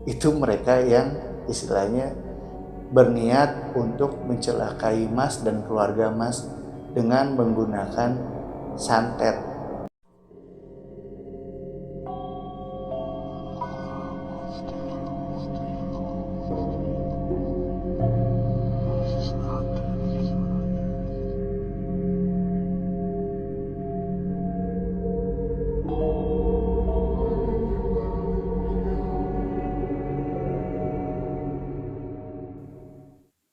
Itu mereka yang istilahnya berniat untuk mencelakai Mas dan keluarga Mas dengan menggunakan santet.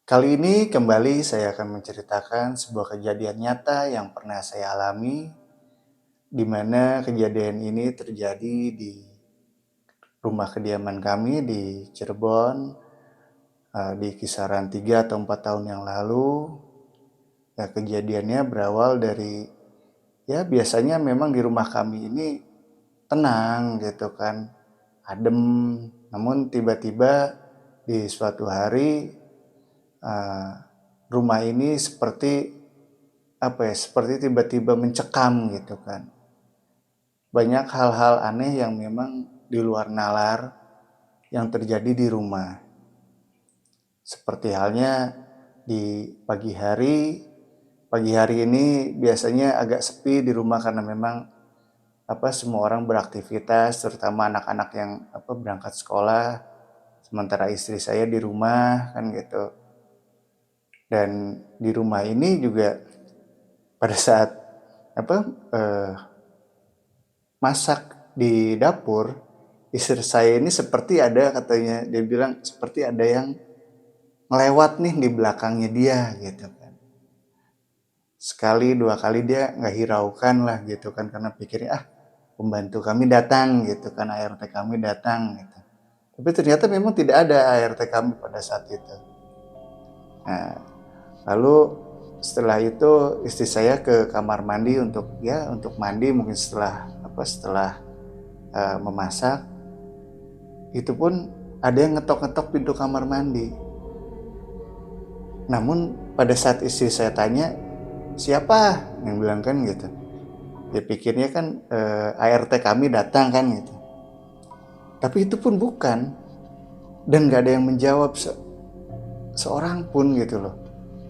Kali ini kembali saya akan menceritakan sebuah kejadian nyata yang pernah saya alami, di mana kejadian ini terjadi di rumah kediaman kami di Cirebon, di kisaran 3 atau 4 tahun yang lalu. Ya, kejadiannya berawal dari, ya biasanya memang di rumah kami ini tenang gitu kan, adem. Namun tiba-tiba di suatu hari, rumah ini seperti seperti tiba-tiba mencekam gitu kan. Banyak hal-hal aneh yang memang di luar nalar yang terjadi di rumah. Seperti halnya di pagi hari ini biasanya agak sepi di rumah karena memang semua orang beraktivitas, terutama anak-anak yang berangkat sekolah, sementara istri saya di rumah kan gitu. Dan di rumah ini juga pada saat apa masak di dapur, istri saya ini seperti ada, katanya dia bilang seperti ada yang ngelewat nih di belakangnya dia gitu kan. Sekali dua kali dia nggak hiraukan lah gitu kan, karena pikirnya pembantu kami datang gitu kan, ART kami datang gitu. Tapi ternyata memang tidak ada ART kami pada saat itu. Nah, lalu setelah itu istri saya ke kamar mandi untuk mandi, mungkin setelah memasak. Itu pun ada yang ngetok-ngetok pintu kamar mandi. Namun pada saat istri saya tanya, siapa yang bilang kan gitu, dia pikirnya kan ART kami datang kan gitu. Tapi itu pun bukan, dan gak ada yang menjawab seorang pun gitu loh.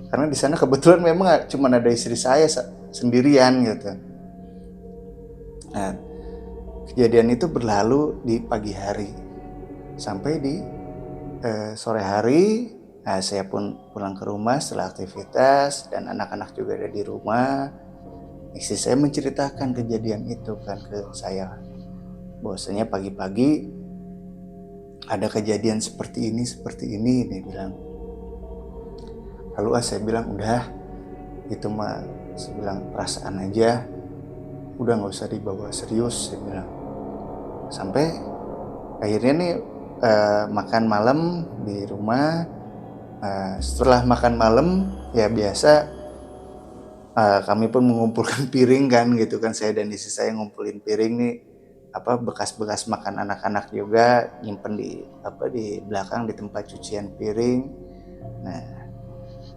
Karena di sana kebetulan memang cuma ada istri saya sendirian gitu. Nah, kejadian itu berlalu di pagi hari sampai di sore hari. Nah, saya pun pulang ke rumah setelah aktivitas dan anak-anak juga ada di rumah. Istri saya menceritakan kejadian itu kan ke saya. Bahwasanya pagi-pagi ada kejadian seperti ini, dia bilang. Lalu saya bilang, udah, itu mah, saya bilang perasaan aja, udah nggak usah dibawa serius, saya bilang. Sampai akhirnya nih makan malam di rumah. Setelah makan malam, ya biasa kami pun mengumpulkan piring kan gitu kan, saya dan istri saya ngumpulin piring nih, bekas-bekas makan anak-anak juga nyimpen di belakang di tempat cucian piring. Nah,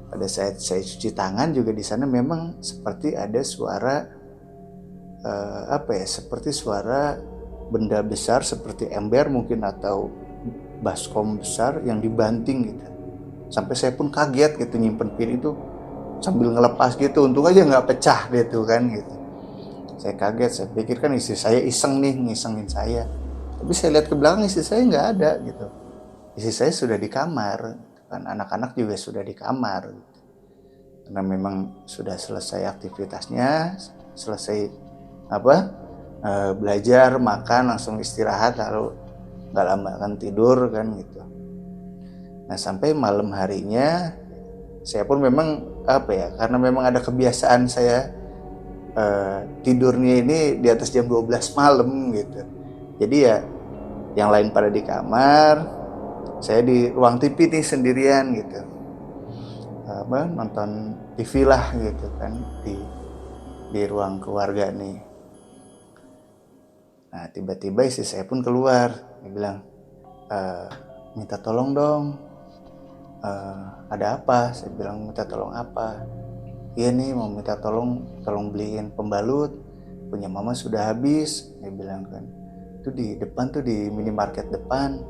pada saat saya cuci tangan juga di sana memang seperti ada suara seperti suara benda besar seperti ember mungkin atau baskom besar yang dibanting gitu. Sampai saya pun kaget gitu, nyimpen piring itu sambil ngelepas gitu, untung aja nggak pecah gitu kan gitu. Saya kaget, saya pikir kan istri saya iseng nih, ngisengin saya. Tapi saya lihat ke belakang, istri saya nggak ada gitu. Istri saya sudah di kamar, kan anak-anak juga sudah di kamar. Gitu. Karena memang sudah selesai aktivitasnya, selesai belajar, makan, langsung istirahat, lalu nggak lama kan tidur kan gitu. Nah, sampai malam harinya saya pun memang karena memang ada kebiasaan saya tidurnya ini di atas jam 12 malam gitu. Jadi ya yang lain pada di kamar, saya di ruang TV nih sendirian gitu. Nonton TV lah gitu kan di ruang keluarga nih. Nah, tiba-tiba istri saya pun keluar, dia bilang, minta tolong dong, ada apa? Saya bilang, minta tolong apa? Iya nih, mau minta tolong beliin pembalut, punya mama sudah habis, dia bilang kan. Itu di depan tuh, di minimarket depan.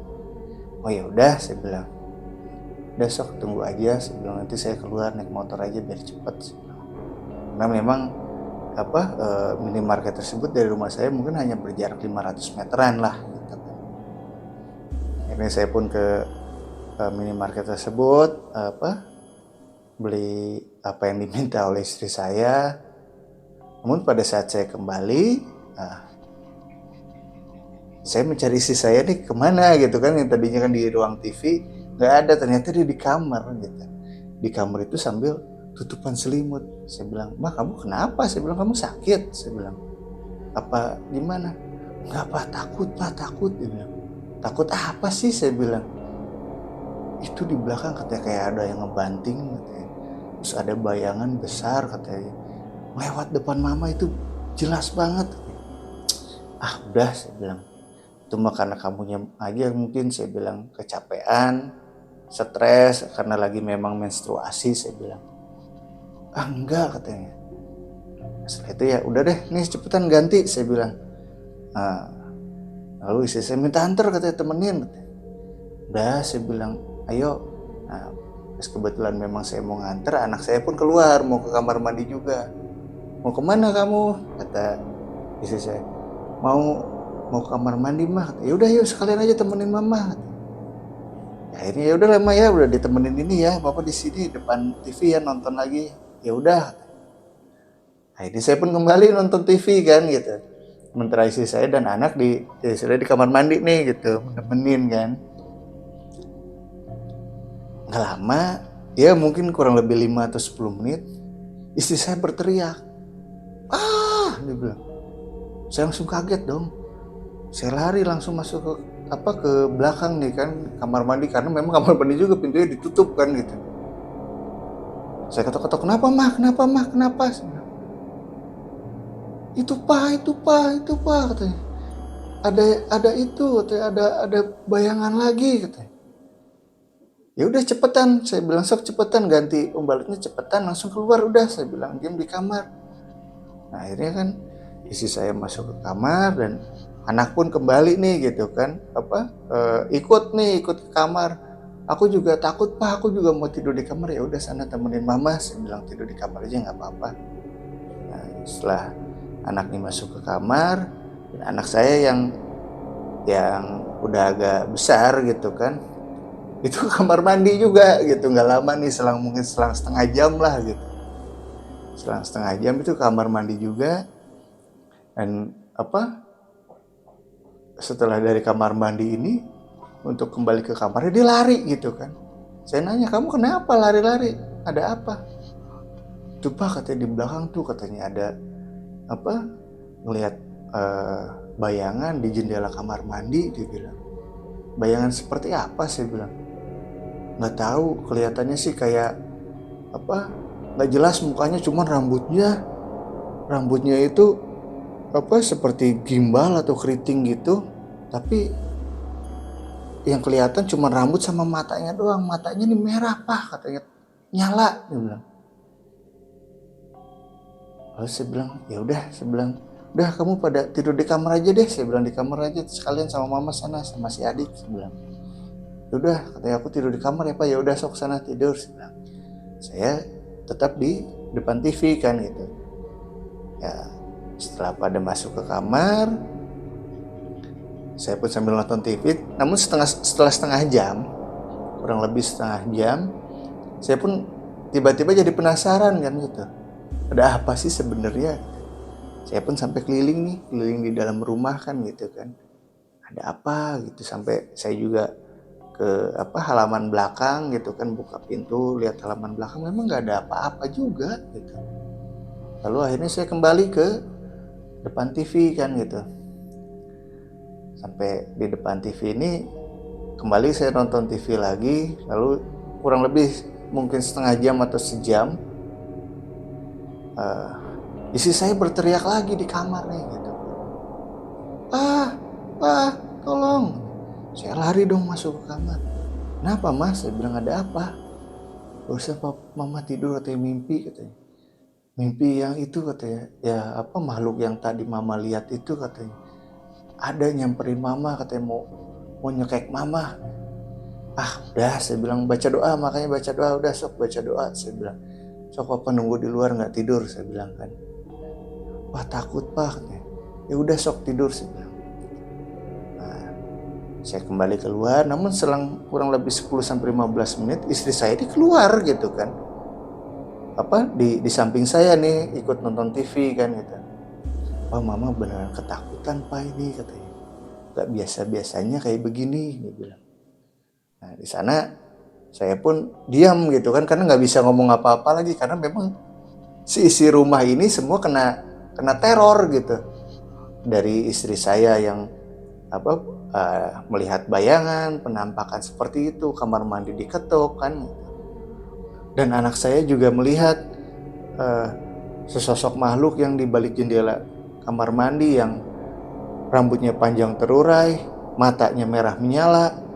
Oh ya udah, saya bilang, udah sok tunggu aja, saya bilang nanti saya keluar naik motor aja biar cepet. Karena memang minimarket tersebut dari rumah saya mungkin hanya berjarak 500 meteran lah gitu kan. Akhirnya saya pun ke minimarket tersebut beli apa yang diminta oleh istri saya. Namun pada saat saya kembali, saya mencari istri saya nih kemana gitu kan, yang tadinya kan di ruang TV nggak ada, ternyata dia di kamar gitu. Di kamar itu sambil tutupan selimut. Saya bilang, "Ma, kamu kenapa?" Saya bilang, "Kamu sakit?" Saya bilang, "Apa gimana?" "Enggak, Pak, takut, Pak, takut." Dia bilang. "Takut apa sih?" Saya bilang. "Itu di belakang katanya kayak ada yang ngebanting," katanya. "Terus ada bayangan besar," katanya. "Lewat depan mama itu jelas banget." "Ah, udah," saya bilang. "Itu mah karena kamunya aja mungkin," saya bilang, "kecapean, stres karena lagi memang menstruasi," saya bilang. "Ah, enggak," katanya. Setelah itu ya udah deh, nih cepetan ganti, saya bilang. Nah, lalu istri saya minta antar, katanya temenin. Udah, saya bilang, ayo. Nah, pas kebetulan memang saya mau nganter, anak saya pun keluar mau ke kamar mandi juga. "Mau kemana kamu?" kata istri saya. Mau ke kamar mandi, mah. "Ya udah, yuk sekalian aja temenin mama." Ya, akhirnya ya udah lah, Ma, ya udah ditemenin ini ya, Bapak di sini depan TV ya nonton lagi. Ya udah. Akhirnya saya pun kembali nonton TV kan gitu. Sementara istri saya dan anak di kamar mandi nih gitu, nemenin kan. Nggak lama, ya mungkin kurang lebih 5 atau 10 menit, istri saya berteriak. "Ah!" dia bilang. Saya langsung kaget dong. Saya lari langsung masuk ke belakang nih kan, kamar mandi, karena memang kamar mandi juga pintunya ditutup kan gitu. Saya ketok-ketok, "Kenapa, Mah? Kenapa, Mah? Kenapa?" "Itu, Pak, itu, Pak, itu, Pak," katanya. Ada itu, katanya, ada bayangan lagi, katanya. "Ya udah cepetan," saya bilang, "sok cepetan ganti pembalut cepetan, langsung keluar udah," saya bilang, "diam di kamar." Nah, akhirnya kan istri saya masuk ke kamar dan anak pun kembali nih gitu kan, ikut ke kamar. "Aku juga takut, Pak, aku juga mau tidur di kamar." "Ya udah sana temenin mama," saya bilang, "tidur di kamar aja nggak apa-apa." Nah, setelah anak ini masuk ke kamar, dan anak saya yang udah agak besar gitu kan, itu ke kamar mandi juga gitu, nggak lama nih, mungkin selang setengah jam lah gitu. Selang setengah jam itu kamar mandi juga. Dan setelah dari kamar mandi ini untuk kembali ke kamarnya, dia lari gitu kan. Saya nanya, "Kamu kenapa lari-lari? Ada apa?" "Tuh, Pak," katanya, "di belakang tuh," katanya, "ada apa ngelihat eh, bayangan di jendela kamar mandi," dia bilang. "Bayangan seperti apa?" Saya bilang. "Nggak tahu, kelihatannya sih kayak nggak jelas mukanya, cuman rambutnya itu seperti gimbal atau keriting gitu, tapi yang kelihatan cuma rambut sama matanya doang. Matanya ini merah, Pak," katanya, "nyala," dia bilang. Lalu saya bilang, "Ya udah," saya bilang, "udah kamu pada tidur di kamar aja deh," saya bilang, "di kamar aja sekalian sama mama sana sama si adik," saya bilang. "Ya udah," katanya, "aku tidur di kamar ya, Pak." "Ya udah, sok sana tidur," saya bilang. Saya tetap di depan TV kan gitu. Ya, setelah pada masuk ke kamar, saya pun sambil nonton TV. Namun setelah setengah jam, kurang lebih setengah jam, saya pun tiba-tiba jadi penasaran kan gitu. Ada apa sih sebenarnya? Saya pun sampai keliling di dalam rumah kan gitu kan. Ada apa gitu, sampai saya juga ke halaman belakang gitu kan, buka pintu lihat halaman belakang, memang nggak ada apa-apa juga gitu. Lalu akhirnya saya kembali ke depan TV kan gitu. Sampai di depan TV ini kembali saya nonton TV lagi, lalu kurang lebih mungkin setengah jam atau sejam, istri saya berteriak lagi di kamar nih gitu. "Ah, ah, tolong." Saya lari dong masuk ke kamar. "Kenapa, Mas?" Saya bilang, "ada apa?" "Barusan mama tidur," katanya, "mimpi," katanya. "Mimpi yang itu," katanya, "ya makhluk yang tadi mama lihat itu," katanya, "ada nyamperin mama," katanya, mau nyekek mama." Udah saya bilang baca doa, makanya baca doa, udah sok baca doa, saya bilang. Sok papa nunggu di luar nggak tidur, saya bilang kan. Wah takut pak, katanya. Ya udah sok tidur, saya bilang. Nah, saya kembali keluar, namun selang kurang lebih 10-15 menit istri saya ini keluar gitu kan. Di samping saya nih ikut nonton TV kan gitu. Wah mama beneran ketakutan pak ini, katanya. Gak biasa-biasanya kayak begini, dia bilang. Nah di sana saya pun diam gitu kan, karena nggak bisa ngomong apa-apa lagi, karena memang si isi rumah ini semua kena teror gitu dari istri saya yang melihat bayangan, penampakan seperti itu, kamar mandi diketuk kan, dan anak saya juga melihat sesosok makhluk yang di balik jendela kamar mandi yang rambutnya panjang terurai, matanya merah menyala.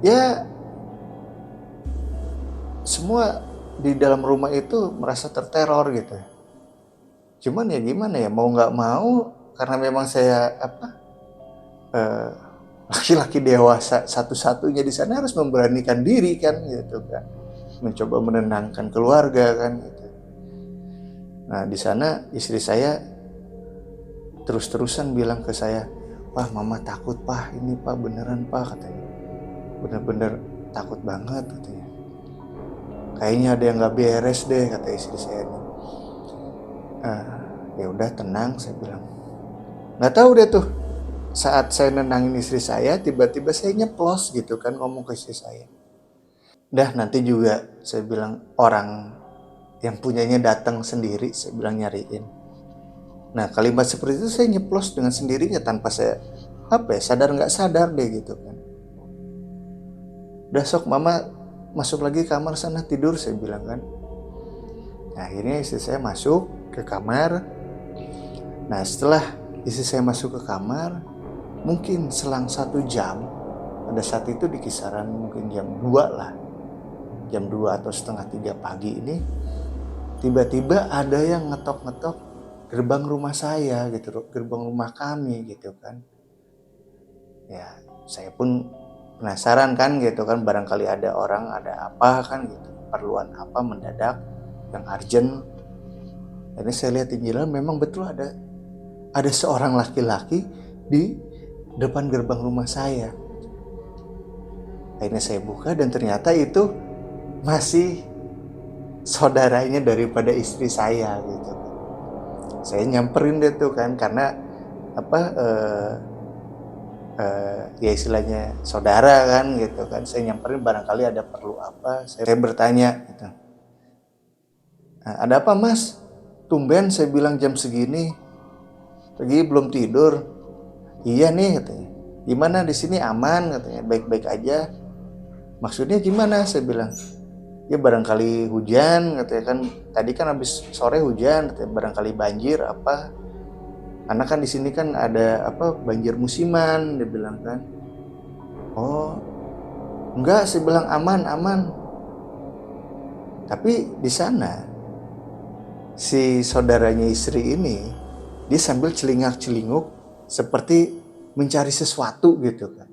Ya semua di dalam rumah itu merasa terteror gitu. Cuman ya gimana ya, mau nggak mau, karena memang saya laki-laki dewasa satu-satunya di sana, harus memberanikan diri kan gitu kan, mencoba menenangkan keluarga kan gitu. Nah di sana istri saya terus-terusan bilang ke saya, "Wah mama takut pak, ini pak beneran pak," katanya. "Bener-bener takut banget," katanya. "Kayaknya ada yang nggak beres deh," kata istri saya. Ya udah tenang, saya bilang. Nggak tahu deh tuh, saat saya nenangin istri saya, tiba-tiba saya nyeplos gitu kan, ngomong ke istri saya. Dah nanti juga saya bilang orang yang punyanya datang sendiri, saya bilang nyariin. Nah kalimat seperti itu saya nyeplos dengan sendirinya tanpa saya sadar nggak sadar deh gitu kan. Udah sok mama masuk lagi kamar sana tidur, saya bilang kan. Nah akhirnya istri saya masuk ke kamar. Nah setelah istri saya masuk ke kamar, mungkin selang 1 jam, pada saat itu di kisaran mungkin jam 2 lah, jam 2 atau setengah 3 pagi ini, tiba-tiba ada yang ngetok-ngetok gerbang rumah saya gitu, gerbang rumah kami gitu kan. Ya saya pun penasaran kan gitu kan, barangkali ada orang, ada apa kan gitu, keperluan apa mendadak yang urgent. Ini saya lihat di jendela, memang betul ada seorang laki-laki di depan gerbang rumah saya. Akhirnya saya buka dan ternyata itu masih saudaranya daripada istri saya gitu. Saya nyamperin deh tuh kan, karena ya istilahnya saudara kan gitu kan. Saya nyamperin barangkali ada perlu apa. Saya bertanya gitu. "Nah, ada apa mas? Tumben," saya bilang, "jam segini. Pagi belum tidur?" "Iya nih," katanya. "Gimana di sini aman?" katanya. "Baik-baik aja." "Maksudnya gimana?" saya bilang. "Ya barangkali hujan," katanya kan. "Tadi kan habis sore hujan," katanya, "barangkali banjir apa. Karena kan di sini kan ada banjir musiman," dia bilang kan. "Oh, enggak," saya bilang, "aman." Tapi di sana si saudaranya istri ini, dia sambil celingak-celinguk seperti mencari sesuatu gitu kan.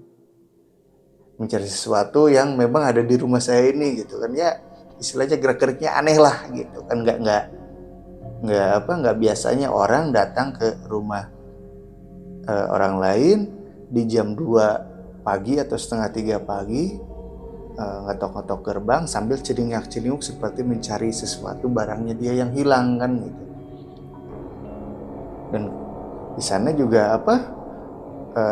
Mencari sesuatu yang memang ada di rumah saya ini gitu kan. Ya istilahnya gerak-geriknya aneh lah gitu kan. Nggak biasanya orang datang ke rumah orang lain di jam 2 pagi atau setengah 3 pagi, ngetok-ngetok gerbang sambil celingak-celinguk seperti mencari sesuatu, barangnya dia yang hilang kan gitu. Dan di sana juga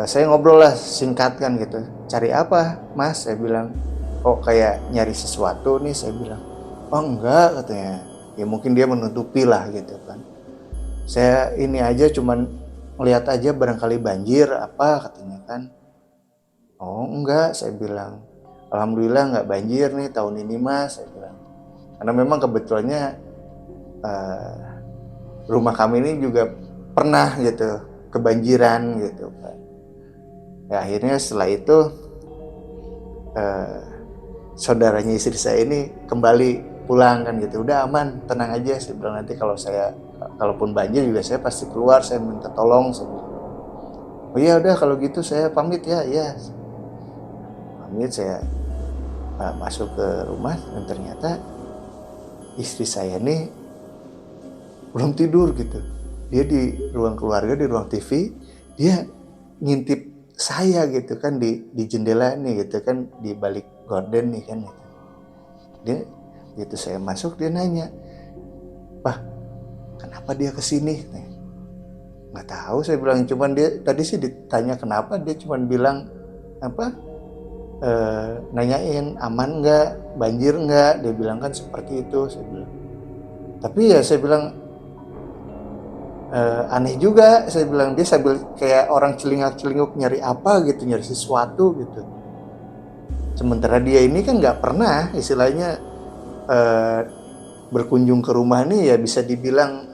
saya ngobrol lah singkat kan gitu. "Cari apa mas?" saya bilang. "Kok kayak nyari sesuatu nih?" saya bilang. "Oh enggak," katanya. Ya mungkin dia menutupi lah gitu kan. "Saya ini aja cuman lihat aja barangkali banjir apa," katanya kan. "Oh enggak," saya bilang. "Alhamdulillah nggak banjir nih tahun ini mas," saya bilang. Karena memang kebetulannya rumah kami ini juga pernah gitu kebanjiran gitu kan. Ya akhirnya setelah itu saudaranya istri saya ini kembali pulang kan gitu. "Udah aman, tenang aja," saya bilang, "nanti kalaupun banjir juga saya pasti keluar, saya minta tolong," saya bilang. "Oh iya udah kalau gitu saya pamit ya." "Iya." Pamit, saya masuk ke rumah dan ternyata istri saya nih belum tidur gitu. Dia di ruang keluarga, di ruang TV, dia ngintip saya gitu kan di jendela nih gitu kan, di balik gorden nih kan gitu. Dia gitu saya masuk dia nanya, "Pak, kenapa dia kesini?" Nggak tahu saya bilang, cuman dia tadi sih ditanya kenapa, dia cuman bilang apa, nanyain aman nggak, banjir nggak, dia bilang kan seperti itu, saya bilang. Tapi ya saya bilang, aneh juga, saya bilang, dia sambil kayak orang celingak-celinguk nyari apa gitu, nyari sesuatu gitu. Sementara dia ini kan nggak pernah istilahnya eh, berkunjung ke rumah nih, ya bisa dibilang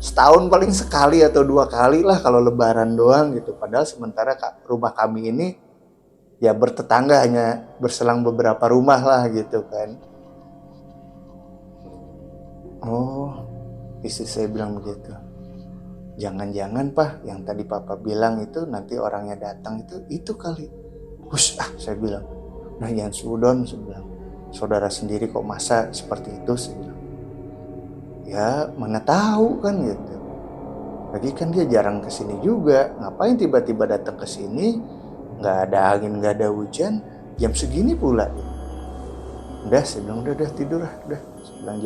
setahun paling sekali atau 2 kali lah kalau lebaran doang gitu. Padahal sementara rumah kami ini ya bertetangga, hanya berselang beberapa rumah lah gitu kan. Oh, istri saya bilang begitu. Jangan-jangan Pak, yang tadi Papa bilang itu nanti orangnya datang itu kali. Hush, saya bilang. Nah, jangan sudon, saya bilang. Saudara sendiri kok masa seperti itu, saya bilang. Ya, mana tahu kan gitu. Lagi kan dia jarang kesini juga. Ngapain tiba-tiba datang ke sini? Nggak ada angin, nggak ada hujan. Jam segini pula. Udah, saya bilang udah tidur lah, udah. Saya bilang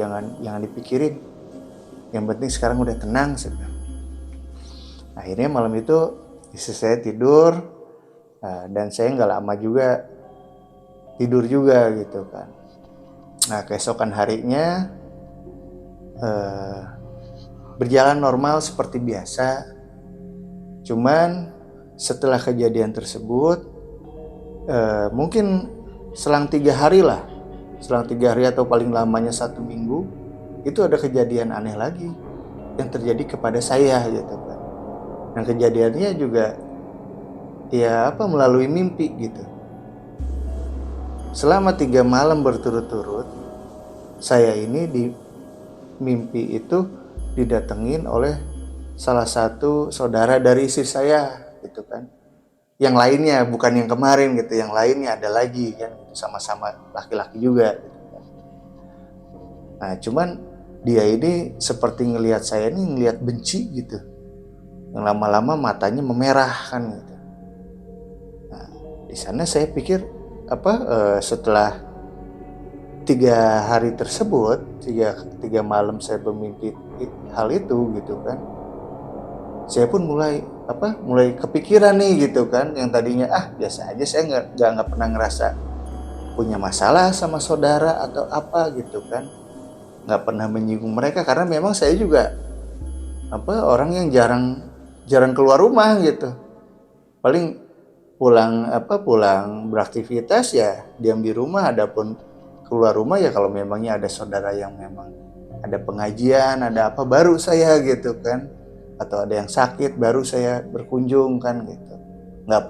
jangan dipikirin. Yang penting sekarang udah tenang, saya bilang. Akhirnya malam itu istri saya tidur, dan saya nggak lama juga tidur juga gitu kan. Nah, keesokan harinya berjalan normal seperti biasa. Cuman setelah kejadian tersebut, mungkin selang 3 hari lah, selang 3 hari atau paling lamanya 1 minggu, itu ada kejadian aneh lagi yang terjadi kepada saya gitu kan. Dan kejadiannya juga ya melalui mimpi gitu. Selama 3 malam berturut-turut, saya ini di mimpi itu didatengin oleh salah satu saudara dari istri saya gitu kan. Yang lainnya, bukan yang kemarin gitu, yang lainnya ada lagi kan, sama-sama laki-laki juga gitu kan. Nah, cuman dia ini seperti ngelihat saya ini ngelihat benci gitu. Yang lama-lama matanya memerah kan gitu. Nah, di sana saya pikir setelah 3 hari tersebut, tiga malam saya bermimpi hal itu gitu kan, saya pun mulai kepikiran nih gitu kan, yang tadinya biasa aja, saya nggak pernah ngerasa punya masalah sama saudara atau apa gitu kan, nggak pernah menyinggung mereka karena memang saya juga orang yang jarang keluar rumah gitu, paling pulang beraktivitas ya diam di rumah. Adapun keluar rumah ya kalau memangnya ada saudara yang memang ada pengajian, ada apa, baru saya gitu kan, atau ada yang sakit baru saya berkunjung kan gitu. Nggak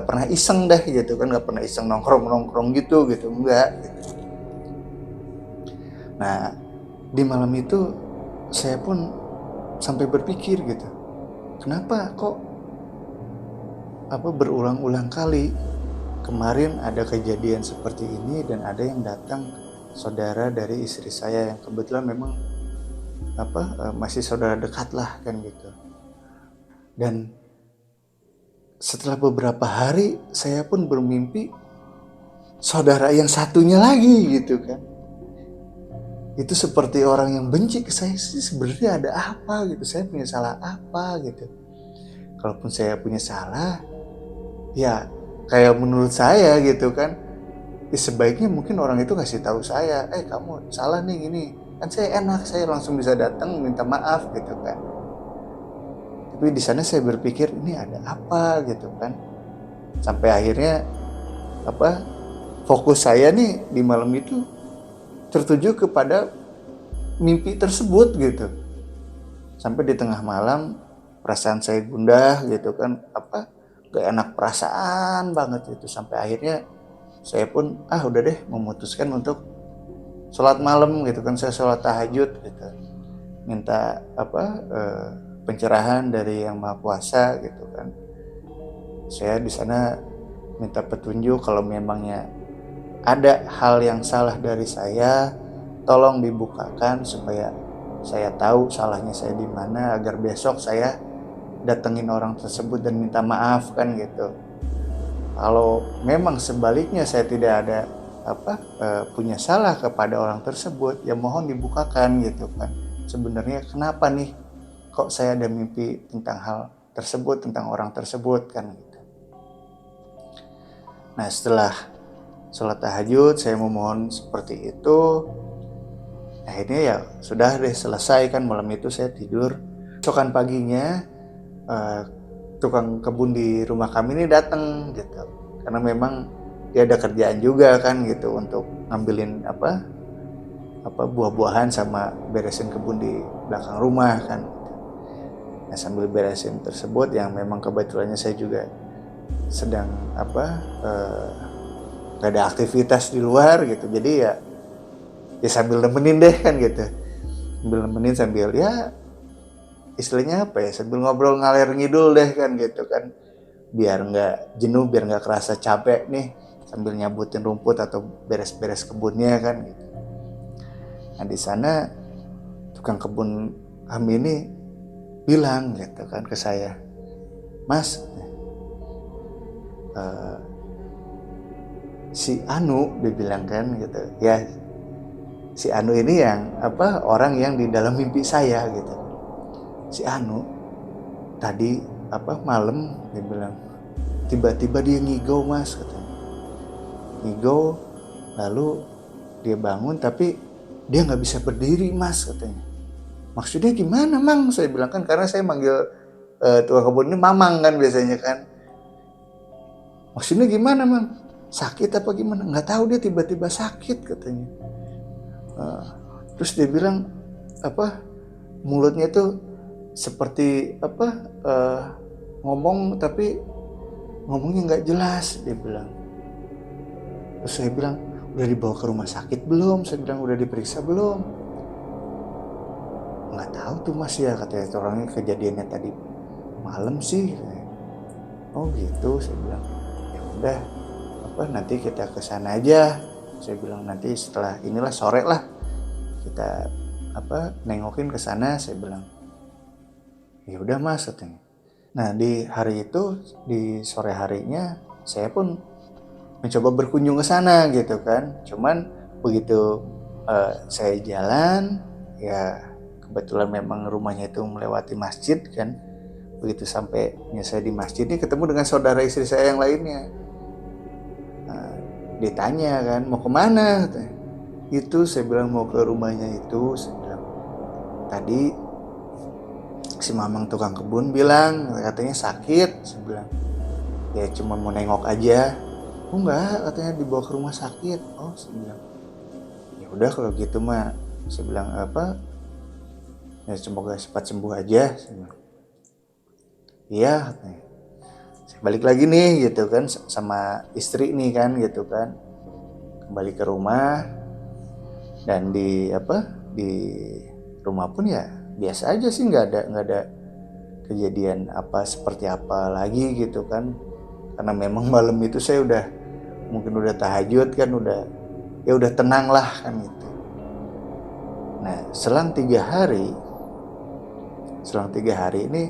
pernah iseng dah gitu kan, nggak pernah iseng nongkrong gitu enggak gitu. Nah, di malam itu saya pun sampai berpikir gitu, kenapa kok berulang-ulang kali kemarin ada kejadian seperti ini dan ada yang datang saudara dari istri saya yang kebetulan memang masih saudara dekat lah kan gitu. Dan setelah beberapa hari saya pun bermimpi saudara yang satunya lagi gitu kan. Itu seperti orang yang benci ke saya. Sih sebenarnya ada apa gitu, saya punya salah apa gitu. Kalaupun saya punya salah, ya kayak menurut saya gitu kan, ya sebaiknya mungkin orang itu kasih tahu saya, kamu salah nih gini, kan saya enak, saya langsung bisa datang minta maaf gitu kan. Tapi di sana saya berpikir ini ada apa gitu kan, sampai akhirnya fokus saya nih di malam itu tertuju kepada mimpi tersebut gitu. Sampai di tengah malam perasaan saya gundah gitu kan, gak enak perasaan banget itu, sampai akhirnya saya pun udah deh memutuskan untuk sholat malam gitu kan. Saya sholat tahajud gitu, minta pencerahan dari Yang Maha Kuasa gitu kan. Saya di sana minta petunjuk kalau memangnya ada hal yang salah dari saya, tolong dibukakan supaya saya tahu salahnya saya di mana agar besok saya datengin orang tersebut dan minta maaf kan gitu. Kalau memang sebaliknya saya tidak ada punya salah kepada orang tersebut, ya mohon dibukakan gitu kan. Sebenarnya kenapa nih kok saya ada mimpi tentang hal tersebut, tentang orang tersebut kan gitu. Nah setelah sholat tahajud saya memohon seperti itu, akhirnya ya sudah deh selesai kan, malam itu saya tidur. Besokan paginya tukang kebun di rumah kami ini datang gitu, karena memang dia ada kerjaan juga kan gitu untuk ngambilin buah-buahan sama beresin kebun di belakang rumah kan. Nah sambil beresin tersebut yang memang kebetulannya saya juga sedang gak ada aktivitas di luar gitu, jadi ya sambil nemenin deh kan gitu, sambil nemenin sambil ya istilahnya sambil ngobrol ngalir ngidul deh kan gitu kan, biar nggak jenuh, biar nggak kerasa capek nih sambil nyabutin rumput atau beres-beres kebunnya kan gitu. Nah di sana tukang kebun kami ini bilang gitu kan ke saya, Mas, si Anu dibilang kan gitu ya, si Anu ini yang orang yang di dalam mimpi saya gitu, si Anu tadi malam dia bilang tiba-tiba dia ngigau Mas katanya, ngigau lalu dia bangun tapi dia nggak bisa berdiri Mas katanya. Maksudnya gimana Mang? Saya bilang kan karena saya manggil tukang kebun ini Mamang kan biasanya kan. Maksudnya gimana Mang? Sakit apa gimana? Nggak tahu, dia tiba-tiba sakit katanya. Terus dia bilang mulutnya itu seperti ngomong tapi ngomongnya nggak jelas dia bilang. Terus saya bilang udah dibawa ke rumah sakit belum? Saya bilang udah diperiksa belum? Nggak tahu tuh Mas ya katanya, orangnya kejadiannya tadi malam sih. Oh gitu, saya bilang ya udah nanti kita ke sana aja. Saya bilang nanti setelah inilah sore lah kita nengokin ke sana. Saya bilang ya udah Mas katanya. Nah di hari itu di sore harinya saya pun mencoba berkunjung ke sana gitu kan. Cuman begitu saya jalan ya kebetulan memang rumahnya itu melewati masjid kan. Begitu sampainya saya di masjid ini ketemu dengan saudara istri saya yang lainnya. Nah, ditanya kan mau kemana katanya. Itu saya bilang mau ke rumahnya itu. Saya bilang tadi si Mamang tukang kebun bilang katanya sakit. Saya bilang ya cuma mau nengok aja. Oh enggak, katanya dibawa ke rumah sakit. Oh saya bilang ya udah kalau gitu mah, saya bilang ya semoga cepat sembuh aja. Saya bilang iya katanya. Saya balik lagi nih gitu kan sama istri nih kan gitu kan, kembali ke rumah. Dan di rumah pun ya biasa aja sih, nggak ada kejadian seperti apa lagi gitu kan, karena memang malam itu saya mungkin udah tahajud kan, udah tenang lah kan gitu. Nah selang 3 hari ini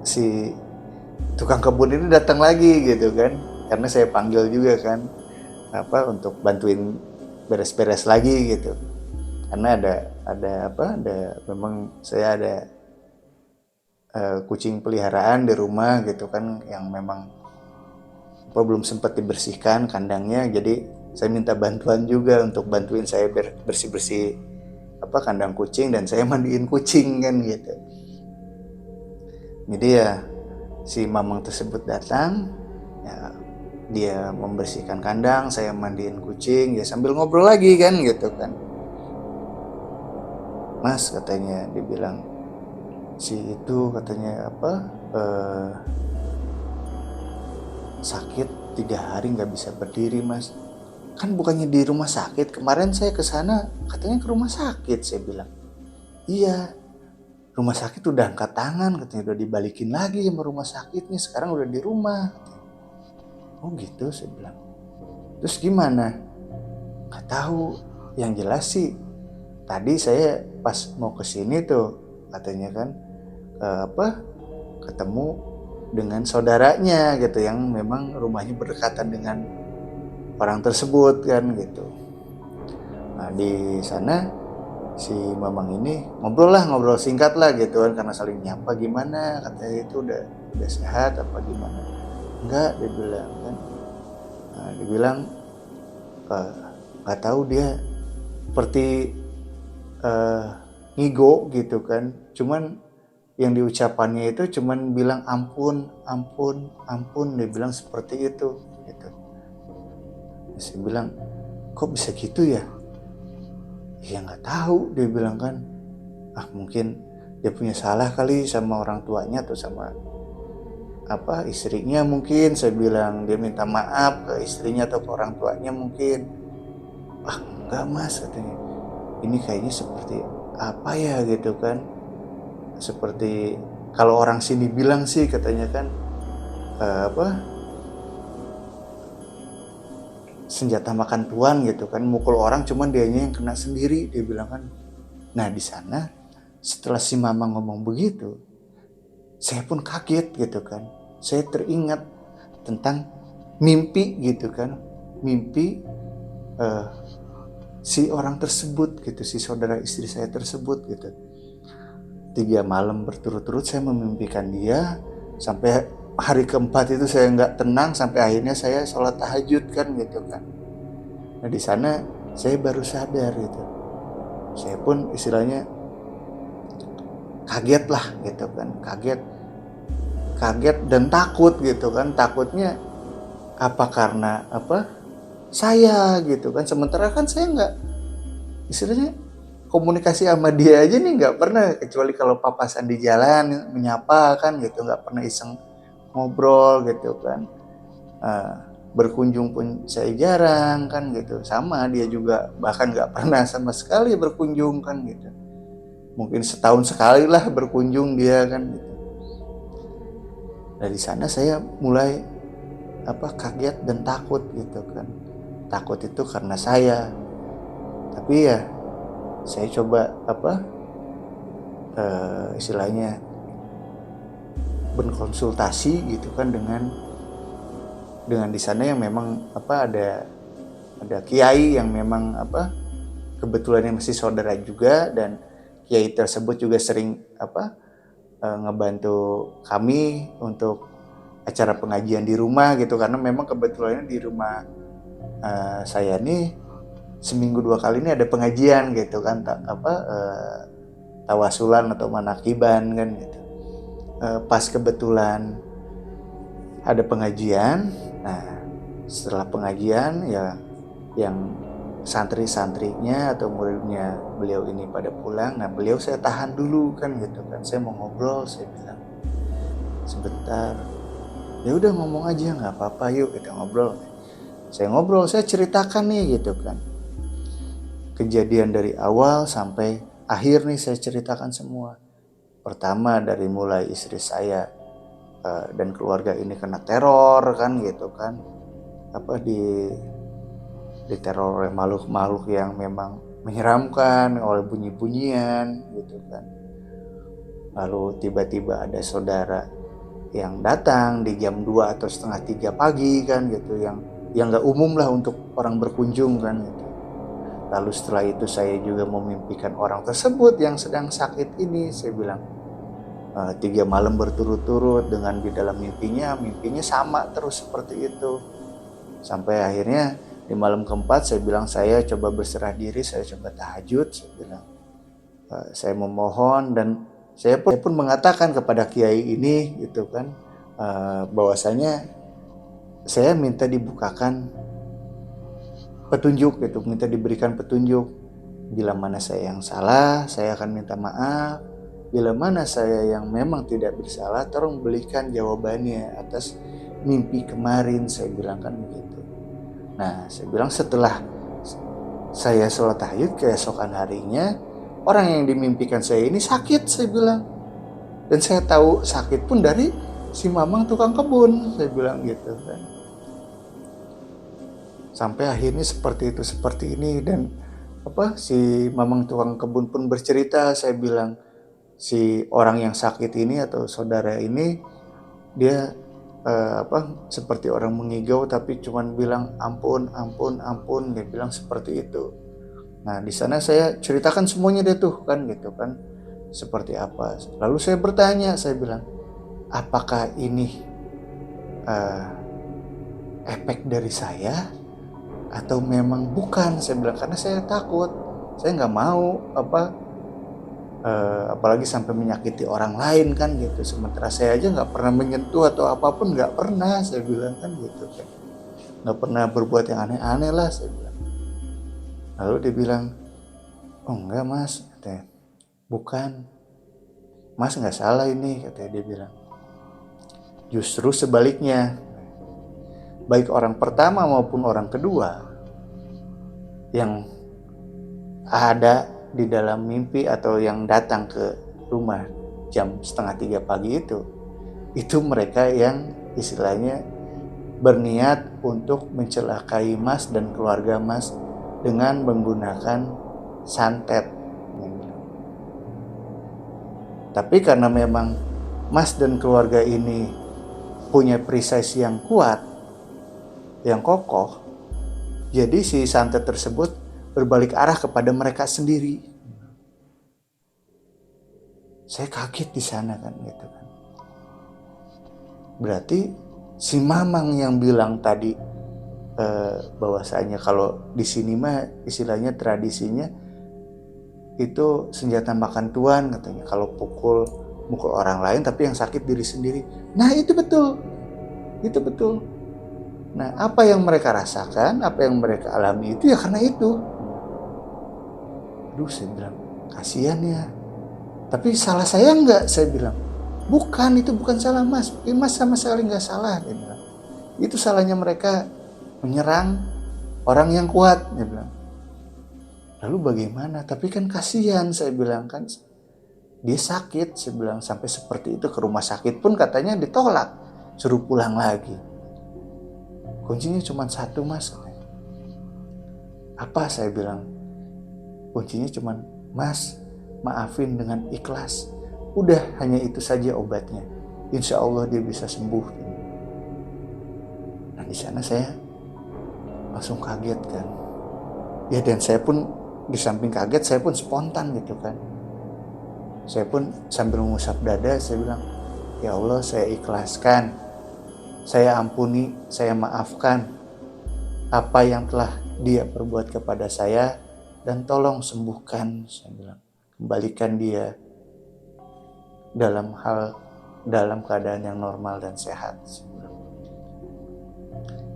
si tukang kebun ini datang lagi gitu kan, karena saya panggil juga kan untuk bantuin beres-beres lagi gitu, karena ada memang saya ada kucing peliharaan di rumah gitu kan yang memang belum sempat dibersihkan kandangnya, jadi saya minta bantuan juga untuk bantuin saya bersih-bersih kandang kucing dan saya mandiin kucing kan gitu. Jadi ya si Mamang tersebut datang ya, dia membersihkan kandang, saya mandiin kucing ya sambil ngobrol lagi kan gitu kan. Mas katanya dibilang si itu katanya sakit 3 hari nggak bisa berdiri Mas. Kan bukannya di rumah sakit, kemarin saya ke sana katanya ke rumah sakit. Saya bilang iya, rumah sakit udah angkat tangan katanya, udah dibalikin lagi sama rumah sakitnya, sekarang udah di rumah katanya. Oh gitu, saya bilang Terus gimana? Nggak tahu. Yang jelas sih tadi saya pas mau ke sini tuh katanya kan ketemu dengan saudaranya gitu yang memang rumahnya berdekatan dengan orang tersebut kan gitu. Nah di sana si Mamang ini ngobrol singkat lah gitu kan karena saling nyapa, gimana katanya itu udah sehat apa gimana. Enggak, dia bilang kan. Nah, dia bilang nggak tahu dia seperti eh, ngigo gitu kan. Cuman yang diucapannya itu cuman bilang ampun, ampun, ampun, dia bilang seperti itu gitu. Saya bilang, kok bisa gitu ya? Ya nggak tahu, dia bilang kan. Mungkin dia punya salah kali sama orang tuanya atau sama istrinya mungkin. Saya bilang dia minta maaf ke istrinya atau ke orang tuanya mungkin. Enggak mas katanya, ini kayaknya seperti apa ya gitu kan, seperti kalau orang sini bilang sih katanya kan senjata makan tuan gitu kan, mukul orang cuman dianya yang kena sendiri, dia bilang kan. Nah di sana setelah si mama ngomong begitu, saya pun kaget gitu kan. Saya teringat tentang mimpi gitu kan, mimpi si orang tersebut gitu, si saudara istri saya tersebut gitu. 3 malam berturut-turut saya memimpikan dia, sampai hari keempat itu saya nggak tenang sampai akhirnya saya sholat tahajud kan gitu kan. Nah di sana saya baru sadar gitu. Saya pun istilahnya kaget lah gitu kan, kaget dan takut gitu kan. Takutnya apa karena saya gitu kan, sementara kan saya nggak istilahnya komunikasi sama dia aja nih nggak pernah, kecuali kalau papasan di jalan menyapa kan gitu, nggak pernah iseng ngobrol gitu kan. Berkunjung pun saya jarang kan gitu, sama dia juga bahkan nggak pernah sama sekali berkunjung kan gitu, mungkin setahun sekali lah berkunjung dia kan gitu. Dari sana saya mulai kaget dan takut gitu kan. Takut itu karena saya, tapi ya saya coba istilahnya berkonsultasi gitu kan dengan di sana yang memang ada kiai yang memang kebetulan masih saudara juga, dan kiai tersebut juga sering ngebantu kami untuk acara pengajian di rumah gitu, karena memang kebetulannya di rumah saya nih seminggu 2 kali ini ada pengajian gitu kan, tawasulan atau manakiban kan gitu. Pas kebetulan ada pengajian, nah setelah pengajian ya yang santri-santrinya atau muridnya beliau ini pada pulang, nah beliau saya tahan dulu kan gitu kan, saya mau ngobrol, saya bilang sebentar. Ya udah ngomong aja, nggak apa-apa, yuk kita ngobrol. Saya ngobrol, saya ceritakan nih gitu kan, kejadian dari awal sampai akhir nih saya ceritakan semua. Pertama dari mulai istri saya dan keluarga ini kena teror kan gitu kan, diteror oleh makhluk-makhluk yang memang menyeramkan, oleh bunyi-bunyian gitu kan. Lalu tiba-tiba ada saudara yang datang di jam 2 atau setengah 3 pagi kan gitu, yang nggak umum lah untuk orang berkunjung kan gitu. Lalu setelah itu saya juga memimpikan orang tersebut yang sedang sakit ini. Saya bilang 3 malam berturut-turut, dengan di dalam mimpinya sama terus seperti itu. Sampai akhirnya di malam keempat saya bilang saya coba berserah diri, saya coba tahajud, saya bilang saya memohon, dan saya pun mengatakan kepada kiai ini gitu kan, bahwasanya saya minta dibukakan petunjuk gitu, minta diberikan petunjuk. Bila mana saya yang salah, saya akan minta maaf. Bila mana saya yang memang tidak bersalah, tolong berikan jawabannya atas mimpi kemarin, saya bilang kan begitu. Nah, saya bilang setelah saya sholat tahajud keesokan harinya, orang yang dimimpikan saya ini sakit, saya bilang. Dan saya tahu sakit pun dari si Mamang tukang kebun, saya bilang gitu kan. Sampai akhirnya seperti itu, seperti ini. Dan si mamang tukang kebun pun bercerita. Saya bilang, si orang yang sakit ini atau saudara ini, dia seperti orang mengigau tapi cuman bilang ampun, ampun, ampun. Dia bilang seperti itu. Nah, di sana saya ceritakan semuanya deh tuh kan gitu kan, seperti apa. Lalu saya bertanya, saya bilang, apakah ini efek dari saya atau memang bukan? Saya bilang, karena saya takut, saya nggak mau apalagi sampai menyakiti orang lain kan gitu. Sementara saya aja nggak pernah menyentuh atau apapun, nggak pernah, saya bilang kan gitu kan, nggak pernah berbuat yang aneh-aneh lah, saya bilang. Lalu dia bilang, oh enggak mas, katanya, bukan, mas nggak salah ini, katanya dia bilang. Justru sebaliknya, baik orang pertama maupun orang kedua yang ada di dalam mimpi atau yang datang ke rumah jam 2:30 pagi itu mereka yang istilahnya berniat untuk mencelakai mas dan keluarga mas dengan menggunakan santet. Tapi karena memang mas dan keluarga ini punya perisai yang kuat, yang kokoh, jadi si santet tersebut berbalik arah kepada mereka sendiri. Saya kaget di sana kan gitu kan. Berarti si mamang yang bilang tadi bahwasanya kalau di sini mah istilahnya tradisinya itu senjata makan tuan katanya, kalau mukul orang lain tapi yang sakit diri sendiri. Nah itu betul, itu betul. Nah apa yang mereka rasakan, apa yang mereka alami itu ya karena itu. Aduh, saya bilang kasihan ya, tapi salah saya enggak, saya bilang. Bukan, itu bukan salah mas, mas sama sekali nggak salah, dia bilang. Itu salahnya mereka menyerang orang yang kuat, dia bilang. Lalu bagaimana? Tapi kan kasihan, saya bilang kan. Dia sakit, saya bilang, sampai seperti itu, ke rumah sakit pun katanya ditolak, suruh pulang lagi. Kuncinya cuma satu mas. Apa, saya bilang? Kuncinya cuma, mas, maafin dengan ikhlas. Udah, hanya itu saja obatnya. Insya Allah dia bisa sembuh. Nah di sana saya langsung kaget kan. Ya dan saya pun di samping kaget, saya pun spontan gitu kan. Saya pun sambil mengusap dada, saya bilang, ya Allah, saya ikhlaskan, saya ampuni, saya maafkan apa yang telah dia perbuat kepada saya, dan tolong sembuhkan, saya bilang, kembalikan dia dalam keadaan yang normal dan sehat.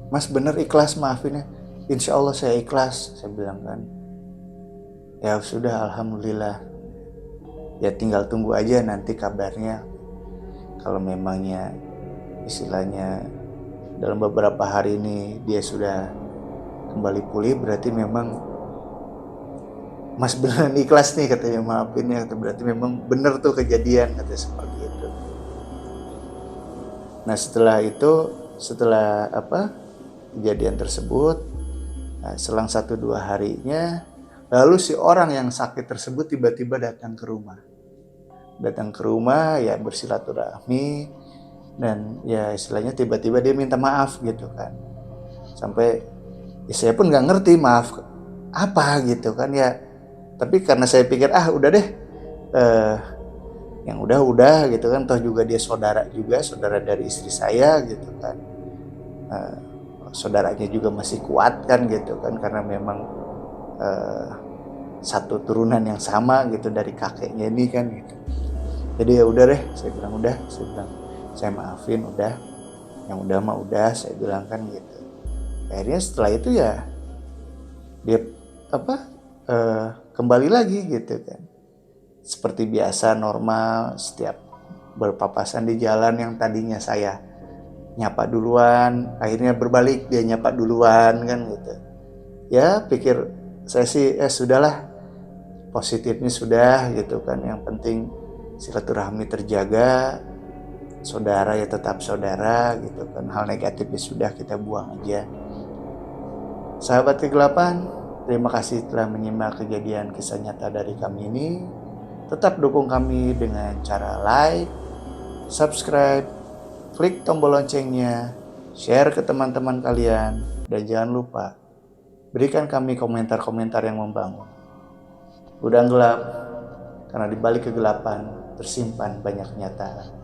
Mas bener ikhlas maafinnya? Insya Allah saya ikhlas, saya bilang kan. Ya sudah, alhamdulillah. Ya tinggal tunggu aja nanti kabarnya. Kalau memangnya istilahnya dalam beberapa hari ini dia sudah kembali pulih, berarti memang mas beneran ikhlas nih, katanya, maafinnya. Berarti memang bener tuh kejadian, katanya seperti itu. Nah setelah kejadian tersebut, nah, selang 1-2 harinya, lalu si orang yang sakit tersebut tiba-tiba datang ke rumah, ya bersilaturahmi, dan ya istilahnya tiba-tiba dia minta maaf gitu kan. Sampai ya saya pun nggak ngerti maaf apa gitu kan ya. Tapi karena saya pikir udah deh, yang udah gitu kan, toh juga dia saudara dari istri saya gitu kan. Saudaranya juga masih kuat kan gitu kan, karena memang satu turunan yang sama gitu dari kakeknya ini kan gitu. Jadi ya udah deh, saya bilang udah, saya bilang saya maafin udah, yang udah mah udah, saya bilang kan gitu. Akhirnya setelah itu ya dia kembali lagi gitu kan, seperti biasa normal. Setiap berpapasan di jalan yang tadinya saya nyapa duluan, akhirnya berbalik dia nyapa duluan kan gitu. Ya pikir saya sih sudahlah, positifnya sudah gitu kan, yang penting silaturahmi terjaga, saudara ya tetap saudara gitu kan, hal negatifnya sudah kita buang aja. Sahabat kegelapan, terima kasih telah menyimak kejadian kisah nyata dari kami ini. Tetap dukung kami dengan cara like, subscribe, klik tombol loncengnya, share ke teman-teman kalian, dan jangan lupa berikan kami komentar-komentar yang membangun. Gudang gelap, karena di balik kegelapan tersimpan banyak kenyataan.